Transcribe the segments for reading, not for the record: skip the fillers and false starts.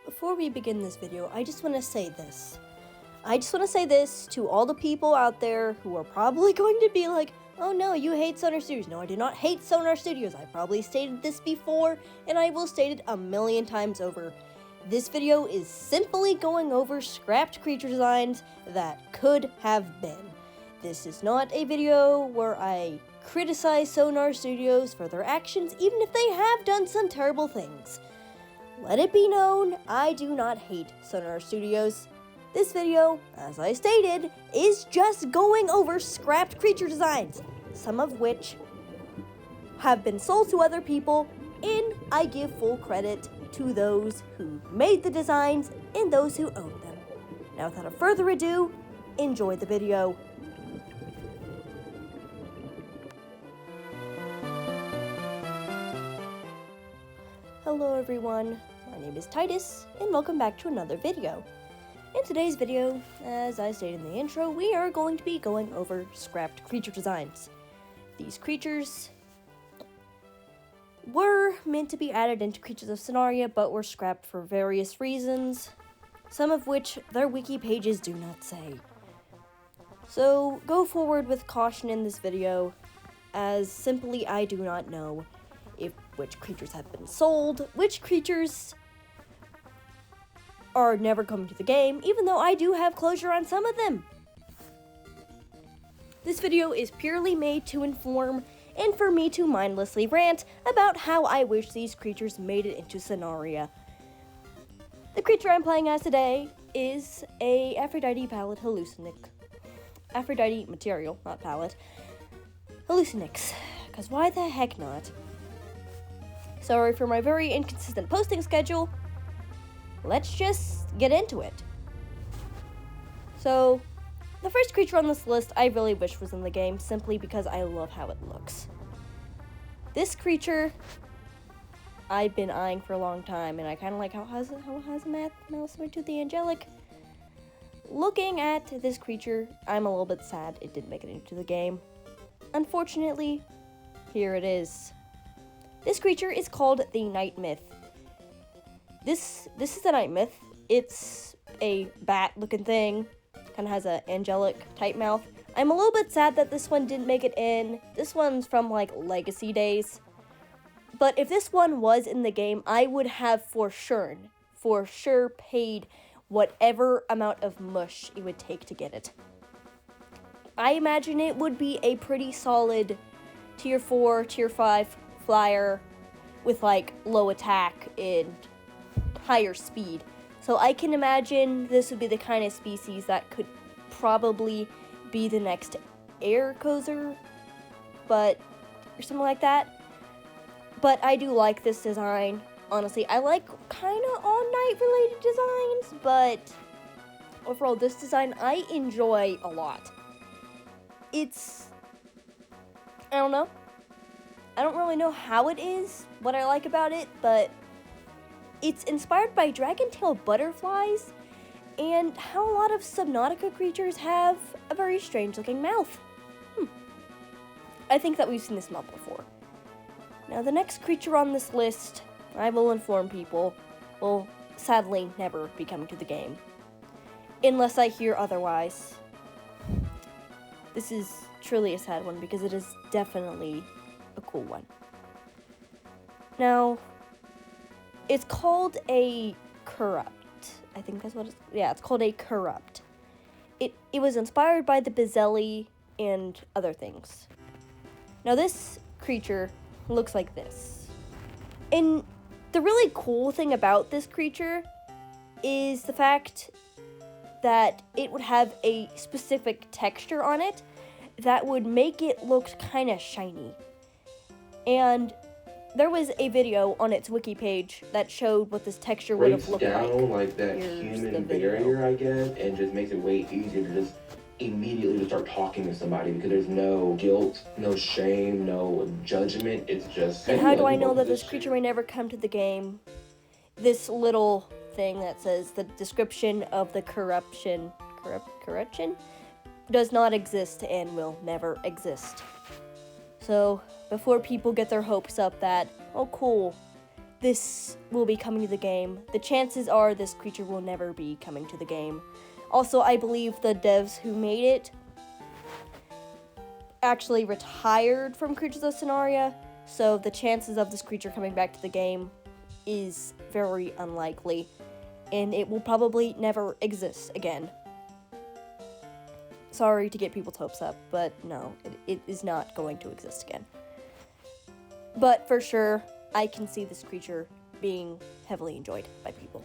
before we begin this video, I just want to say this. I just want to say this to all the people out there who are probably going to be like, oh no, you hate Sonar Studios. No, I do not hate Sonar Studios. I probably stated this before, and I will state it a million times over. This video is simply going over scrapped creature designs that could have been. This is not a video where I criticize Sonar Studios for their actions, even if they have done some terrible things. Let it be known, I do not hate Sonar Studios. This video, as I stated, is just going over scrapped creature designs, some of which have been sold to other people, and I give full credit to those who made the designs and those who own them. Now, without further ado, enjoy the video. Hello everyone, my name is Titus, and welcome back to another video. In today's video, as I stated in the intro, we are going to be going over scrapped creature designs. These creatures were meant to be added into Creatures of Sonaria, but were scrapped for various reasons, some of which their wiki pages do not say. So, go forward with caution in this video, as simply I do not know which creatures have been sold, which creatures are never coming to the game, even though I do have closure on some of them. This video is purely made to inform and for me to mindlessly rant about how I wish these creatures made it into Sonaria. The creature I'm playing as today is a Aphrodite Palette Hallucinic. Aphrodite material, not palette. Hallucinix, because why the heck not? Sorry for my very inconsistent posting schedule. Let's just get into it. So, the first creature on this list I really wish was in the game, simply because I love how it looks. This creature I've been eyeing for a long time, and I kind of like how it has a mouse similar to the angelic. Looking at this creature, I'm a little bit sad it didn't make it into the game. Unfortunately, here it is. This creature is called the Night Myth. This is the Night Myth. It's a bat-looking thing. Kind of has an angelic type mouth. I'm a little bit sad that this one didn't make it in. This one's from, like, Legacy days. But if this one was in the game, I would have for sure paid whatever amount of mush it would take to get it. I imagine it would be a pretty solid tier 4, tier 5 flyer with, like, low attack and higher speed. So I can imagine this would be the kind of species that could probably be the next Aircozer, or something like that. But I do like this design. Honestly, I like kind of all night related designs, but overall this design I enjoy a lot. I don't know. I don't really know how it is, what I like about it, but it's inspired by dragon-tailed butterflies, and how a lot of Subnautica creatures have a very strange-looking mouth. I think that we've seen this mouth before. Now, the next creature on this list, I will inform people, will sadly never be coming to the game. Unless I hear otherwise. This is truly a sad one, because it is definitely a cool one. Now, it's called a Corrupt. I think that's what it's called a Corrupt. It was inspired by the Bizelli and other things. Now, this creature looks like this. And the really cool thing about this creature is the fact that it would have a specific texture on it that would make it look kind of shiny. And there was a video on its wiki page that showed what this texture would have looked like that human barrier, I guess, and just makes it way easier to just immediately start talking to somebody, because there's no guilt, no shame, no judgment. It's just... And how do I know that this creature may never come to the game? This little thing that says the description of the corruption does not exist and will never exist. So, before people get their hopes up that, oh cool, this will be coming to the game, the chances are this creature will never be coming to the game. Also, I believe the devs who made it actually retired from Creatures of Sonaria, so the chances of this creature coming back to the game is very unlikely, and it will probably never exist again. Sorry to get people's hopes up, but no, it is not going to exist again. But for sure, I can see this creature being heavily enjoyed by people.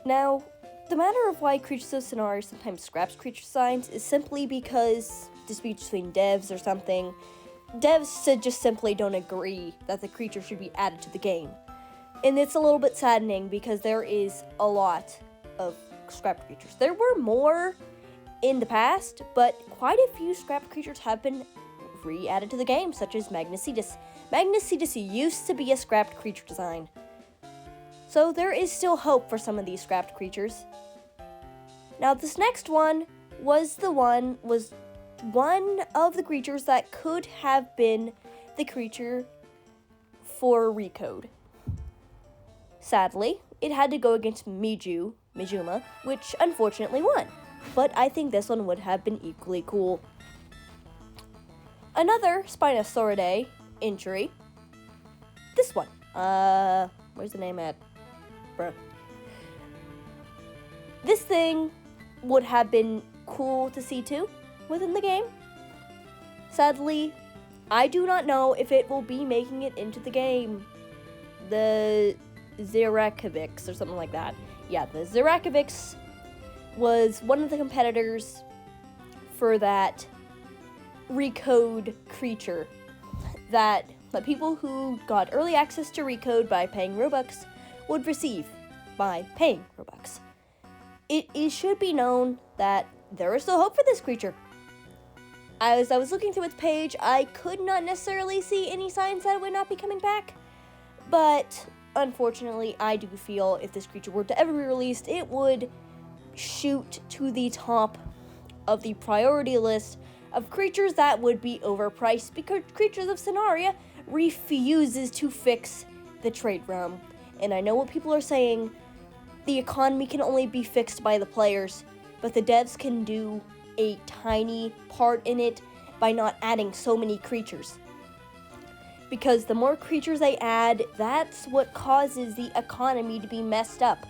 Now, the matter of why Creatures of Sonaria sometimes scraps creature designs is simply because disputes between devs or something. Devs just simply don't agree that the creature should be added to the game. And it's a little bit saddening because there is a lot of scrapped creatures. There were more in the past, but quite a few scrapped creatures have been re-added to the game, such as Magnacetus. Magnacetus used to be a scrapped creature design. So there is still hope for some of these scrapped creatures. Now this next one was one of the creatures that could have been the creature for Recode. Sadly, it had to go against Mijuma, which unfortunately won. But I think this one would have been equally cool. Another Spinosauridae injury. This one. Where's the name at? Bruh. This thing would have been cool to see too within the game. Sadly, I do not know if it will be making it into the game. The Zirakovix or something like that. Yeah, the Zirakovix was one of the competitors for that Recode creature that the people who got early access to Recode by paying Robux would receive by paying Robux. It should be known that there is still hope for this creature. As I was looking through its page, I could not necessarily see any signs that it would not be coming back, but unfortunately, I do feel if this creature were to ever be released, it would shoot to the top of the priority list of creatures that would be overpriced because Creatures of Sonaria refuses to fix the trade realm. And I know what people are saying, the economy can only be fixed by the players, but the devs can do a tiny part in it by not adding so many creatures. Because the more creatures they add, that's what causes the economy to be messed up.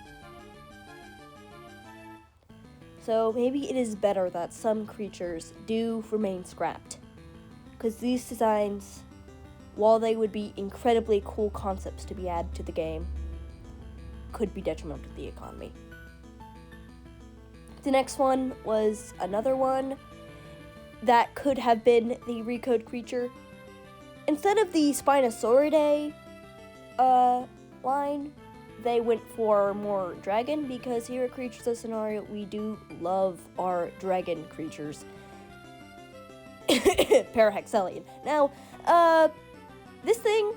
So maybe it is better that some creatures do remain scrapped. Because these designs, while they would be incredibly cool concepts to be added to the game, could be detrimental to the economy. The next one was another one that could have been the Recode creature. Instead of the Spinosauridae line, they went for more dragon because here at Creatures of Sonaria, we do love our dragon creatures. Parahexelion. Now, this thing,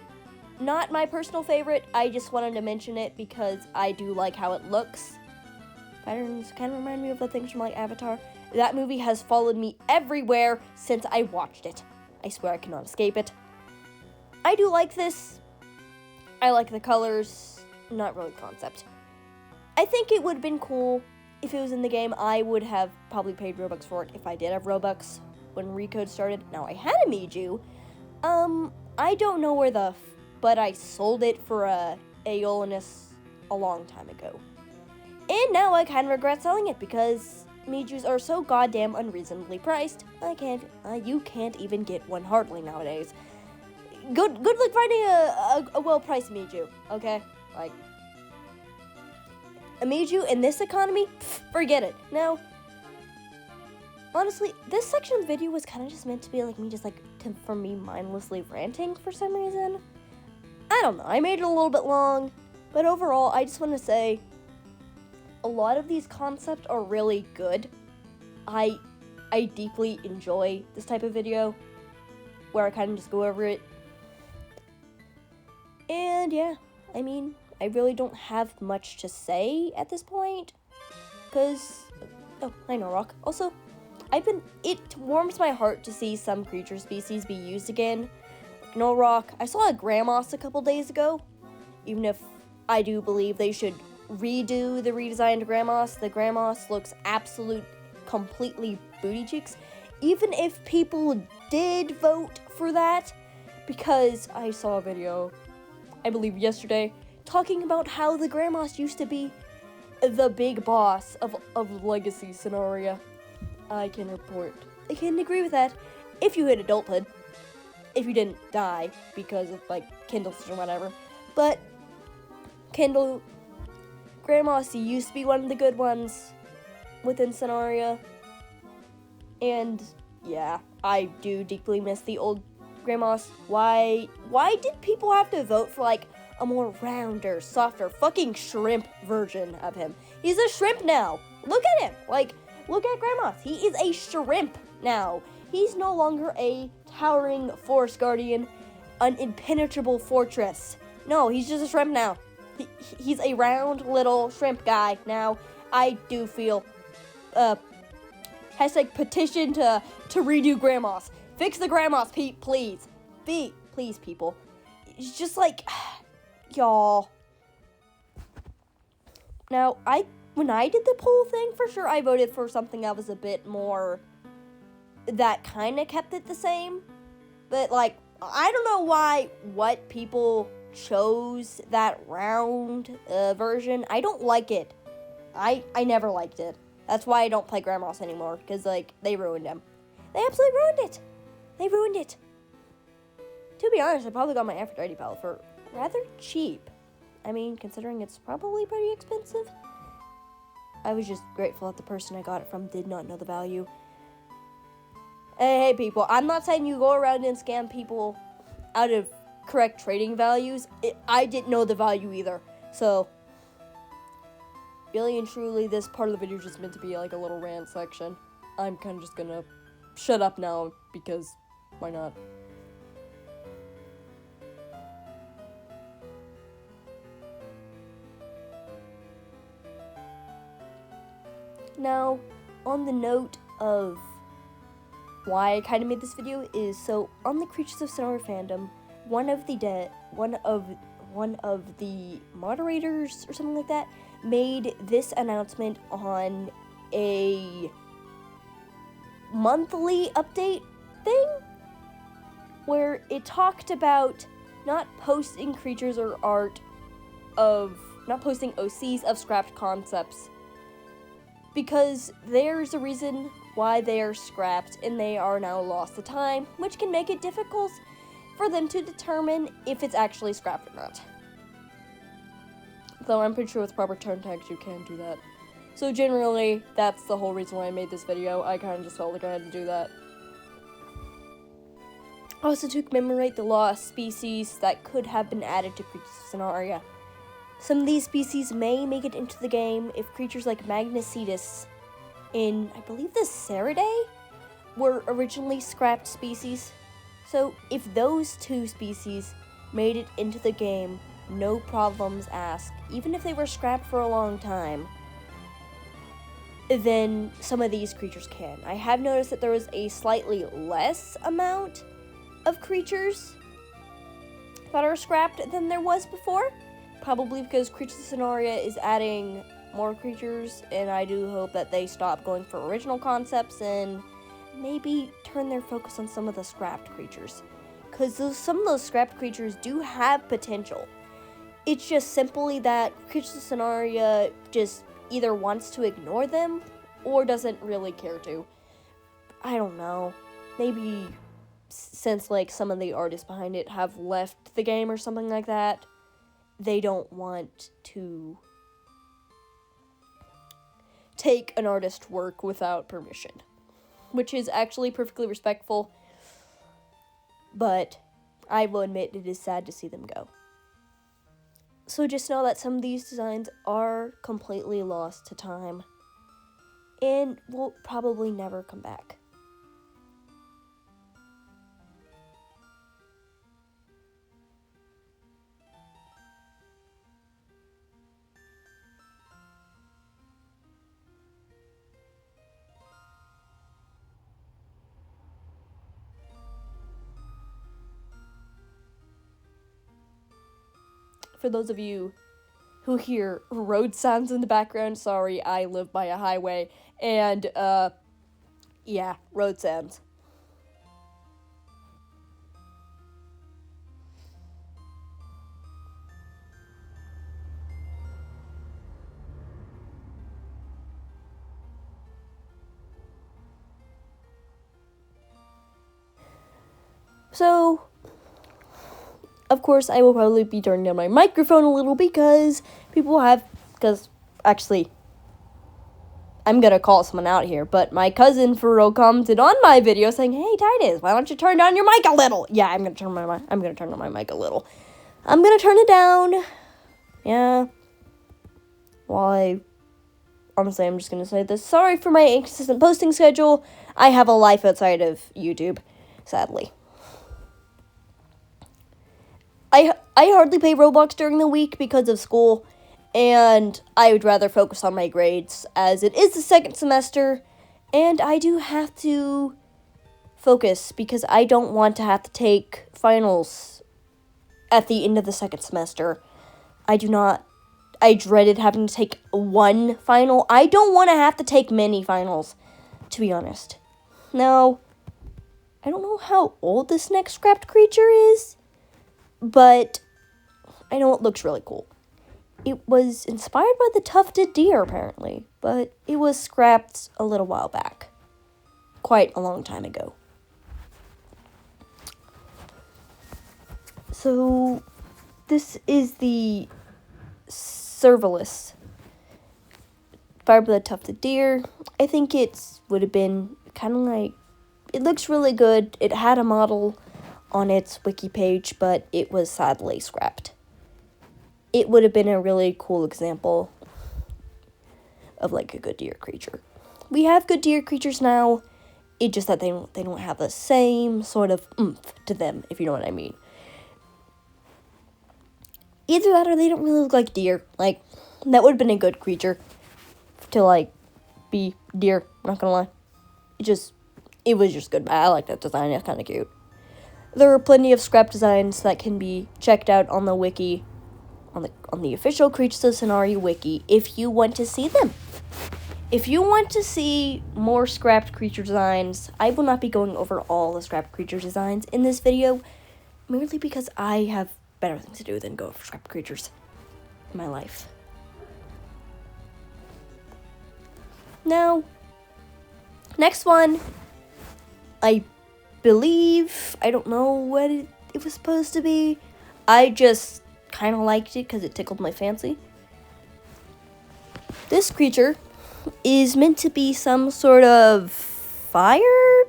not my personal favorite. I just wanted to mention it because I do like how it looks. Patterns kind of remind me of the things from like Avatar. That movie has followed me everywhere since I watched it. I swear I cannot escape it. I do like this. I like the colors. Not really concept. I think it would have been cool if it was in the game. I would have probably paid Robux for it if I did have Robux when Recode started. Now I had a Miju. I don't know where but I sold it for a Aeolus a long time ago. And now I kind of regret selling it because Mijus are so goddamn unreasonably priced. You can't even get one hardly nowadays. Good luck finding a well-priced Miju, okay? Like, a Miju in this economy? Forget it. Now, honestly, this section of the video was kind of just meant to be like me for me mindlessly ranting for some reason. I don't know, I made it a little bit long, but overall, I just want to say, a lot of these concepts are really good. I deeply enjoy this type of video, where I kind of just go over it. And yeah, I mean, I really don't have much to say at this point, because, Oh, I know, Rock. Also, it warms my heart to see some creature species be used again. No, Rock, I saw a Gramoss a couple days ago. Even if I do believe they should redo the redesigned Gramoss, the Gramoss looks completely booty cheeks. Even if people did vote for that, because I saw a video, I believe yesterday, talking about how the Gramoss used to be the big boss of Legacy Scenaria. I can agree with that if you hit adulthood. If you didn't die because of, like, Kindles or whatever. But Gramoss used to be one of the good ones within Scenaria. And, yeah, I do deeply miss the old Gramoss. Why did people have to vote for, like, a more rounder, softer, fucking shrimp version of him? He's a shrimp now. Look at him. Like, look at Gramoss. He is a shrimp now. He's no longer a towering forest guardian, an impenetrable fortress. No, he's just a shrimp now. He's a round little shrimp guy now. I do feel, petition to redo Gramoss. Fix the Gramoss, please. Please, people. It's just like, y'all. Now, when I did the poll thing, for sure I voted for something that was a bit more, that kind of kept it the same. But, like, I don't know what people chose that round version. I don't like it. I never liked it. That's why I don't play Gramoss anymore, because, like, they ruined him. They absolutely ruined it. They ruined it. To be honest, I probably got my Aphrodite palette for rather cheap. I mean, considering it's probably pretty expensive. I was just grateful that the person I got it from did not know the value. Hey, people, I'm not saying you go around and scam people out of correct trading values. I didn't know the value either. So, really and truly, this part of the video is just meant to be like a little rant section. I'm kind of just gonna shut up now because why not? Now, on the note of why I kind of made this video is, so on the Creatures of Scenaria fandom, one of the moderators or something like that made this announcement on a monthly update thing where it talked about not posting creatures or art of, not posting OCs of scrapped concepts, because there's a reason why they are scrapped and they are now lost to time, which can make it difficult for them to determine if it's actually scrapped or not. Though I'm pretty sure with proper turn tags you can do that. So generally, that's the whole reason why I made this video. I kind of just felt like I had to do that. Also to commemorate the lost species that could have been added to Creatures of Scenaria. Some of these species may make it into the game if creatures like Magnesetus in, I believe, the Ceridae were originally scrapped species. So if those two species made it into the game, no problems asked, even if they were scrapped for a long time, then some of these creatures can. I have noticed that there was a slightly less amount of creatures that are scrapped than there was before. Probably because Creatures of Scenaria is adding more creatures, and I do hope that they stop going for original concepts and maybe turn their focus on some of the scrapped creatures. Because some of those scrapped creatures do have potential. It's just simply that Creatures of Scenaria just either wants to ignore them or doesn't really care to. I don't know. Maybe since, like, some of the artists behind it have left the game or something like that, they don't want to take an artist's work without permission, which is actually perfectly respectful, but I will admit it is sad to see them go. So just know that some of these designs are completely lost to time and will probably never come back. for those of you who hear road sounds in the background, sorry, I live by a highway, and, yeah, road sounds. So, of course, I will probably be turning down my microphone a little because actually, I'm gonna call someone out here, but my cousin for real commented on my video saying, "Hey Titus, why don't you turn down your mic a little?" Yeah, I'm gonna turn down my mic a little. I'm gonna turn it down. Yeah. Well, honestly, I'm just gonna say this. Sorry for my inconsistent posting schedule. I have a life outside of YouTube, sadly. I hardly play Roblox during the week because of school, and I would rather focus on my grades as it is the second semester, and I do have to focus because I don't want to have to take finals at the end of the second semester. I dreaded having to take one final. I don't want to have to take many finals, to be honest. Now, I don't know how old this next scrapped creature is, but I know it looks really cool. It was inspired by the tufted deer, apparently, but it was scrapped a little while back. Quite a long time ago. So, this is the Servalis, inspired by the tufted deer. I think it would have been kind of like, it looks really good. It had a model on its wiki page, but it was sadly scrapped. It would have been a really cool example of like a good deer creature. We have good deer creatures now. It's just that they don't have the same sort of oomph to them, if you know what I mean. Either that or they don't really look like deer. Like, that would have been a good creature to like be deer, I'm not gonna lie. It was just good. I like that design. It's kind of cute. There are plenty of scrap designs that can be checked out on the wiki, on the official Creatures of Scenario wiki, if you want to see them. If you want to see more scrapped creature designs, I will not be going over all the scrapped creature designs in this video, merely because I have better things to do than go over scrapped creatures in my life. Now, next one, I don't know what it was supposed to be. I just kind of liked it because it tickled my fancy. This creature is meant to be some sort of fire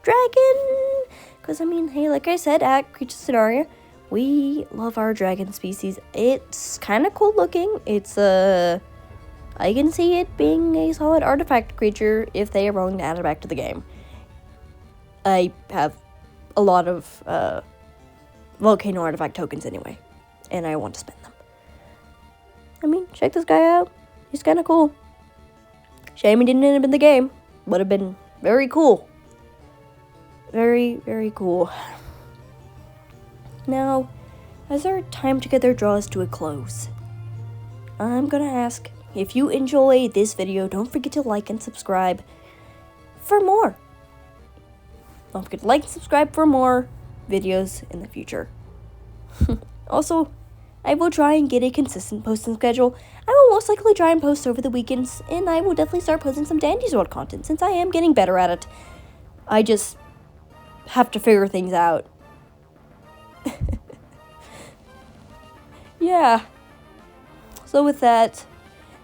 dragon. Because, I mean, hey, like I said, at Creatures Scenario, we love our dragon species. It's kind of cool looking. I can see it being a solid artifact creature if they are willing to add it back to the game. I have a lot of volcano artifact tokens anyway, and I want to spend them. I mean, check this guy out. He's kind of cool. Shame he didn't end up in the game. Would have been very cool. Very, very cool. Now, as our time together draws to a close, I'm gonna ask, if you enjoy this video, don't forget to like and subscribe for more. Don't forget to like and subscribe for more videos in the future. Also, I will try and get a consistent posting schedule. I will most likely try and post over the weekends, and I will definitely start posting some Dandy's World content since I am getting better at it. I just have to figure things out. Yeah. So with that,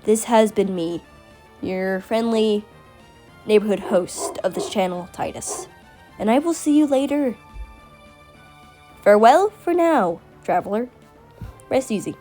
this has been me, your friendly neighborhood host of this channel, Titus. And I will see you later. Farewell for now, traveler. Rest easy.